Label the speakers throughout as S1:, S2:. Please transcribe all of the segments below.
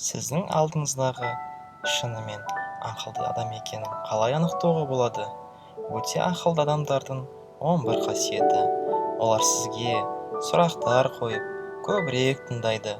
S1: Сіздің алдыңыздағы шынымен ақылды адам екенін қалай анықтауға болады? Өте ақылды адамдардың 11 қасиеті. Олар сізге сұрақтар қойып, көбірек тыңдайды.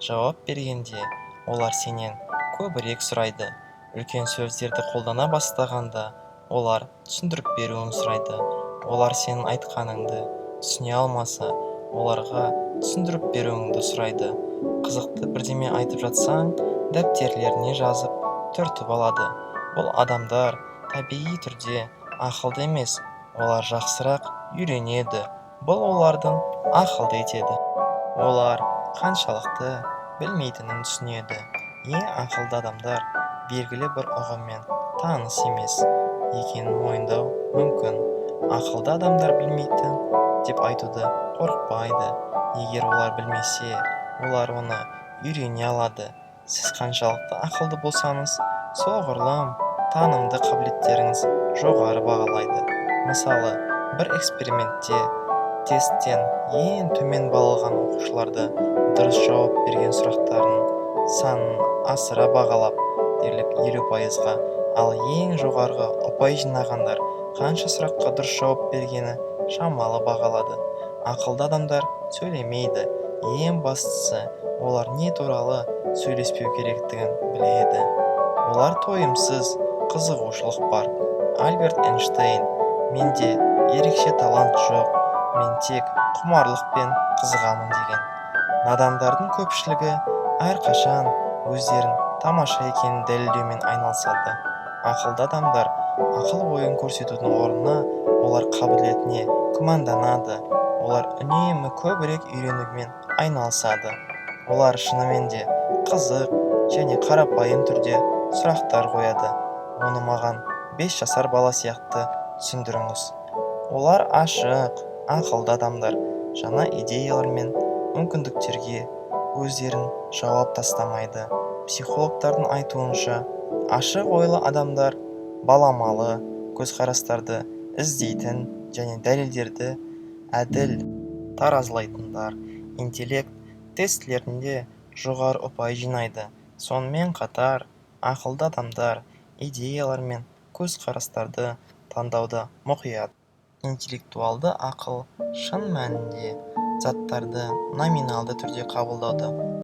S1: Жауап бергенде олар сенен көбірек сұрайды. Үлкен сөздерді қолдана бастағанда олар түсіндіріп беруін сұрайды. Олар сенің айтқаныңды түсіне алмаса, оларға түсіндіріп беруіңді сұрайды. Қызықты бірдеме айтып жатсаң, дәптерлеріне жазып, түртіп алады. Бұл адамдар табиғи түрде ақылды емес, олар жақсырақ үйренеді. Бұл олардың ақылды етеді. Олар қаншалықты білмейтінін түсінеді. Ең ақылды адамдар белгілі бір ұғыммен таныс емес екенін мойындау мүмкін. Ақылды адамдар білмейтін деп айтуды қорықпайды. Егер олар білмесе, олар оны үйрене алады. Сіз қаншалықты ақылды болсаңыз, соғұрлым танымды қабілеттеріңіз жоғары бағалайды. Мысалы, бір экспериментте тесттен ең төмен балл алған оқушыларды дұрыс жауап берген сұрақтардың санын асыра бағалап, дерлік 50%-ға, ал ең жоғарғы ұпай жинағандар қанша сұраққа дұрыс жауап бергені шамалы бағалады. Ақылды адамдар сөйлемейді. Ең бастысы, олар не туралы сөйлеспеу керектігін біледі. Олар тойымсыз қызығушылық бар. Альберт Эйнштейн: менде ерекше талант жоқ, мен тек құмарлықпен қызығамын деген. Надандардың көпшілігі әрқашан өздерін тамаша екенін дәлелдеумен айналысады. Ақылды адамдар ақыл-ойын көрсетудің орнына олар қабілетіне күмәнданады. Олар үнемі көбірек үйренумен айналысады. Олар шынымен де қызық және қарапайым түрде сұрақтар қояды. Оны маған 5 жасар бала сияқты түсіндіріңіз. Олар ашық, ақылды адамдар жаңа идеялар мен мүмкіндіктерге өздерін жауап тастамайды. Психологтардың айтуынша, ашық ойлы адамдар баламалы көзқарастарды іздейтін және дәлелдерді әділ таразылайтындар. Интеллект тестілерінде жоғары ұпай жинайды. Сонымен қатар, ақылды адамдар идеялар мен көзқарастарды таңдауда мұқият. Интеллектуалды ақыл шын мәнінде заттарды номиналды түрде қабылдауды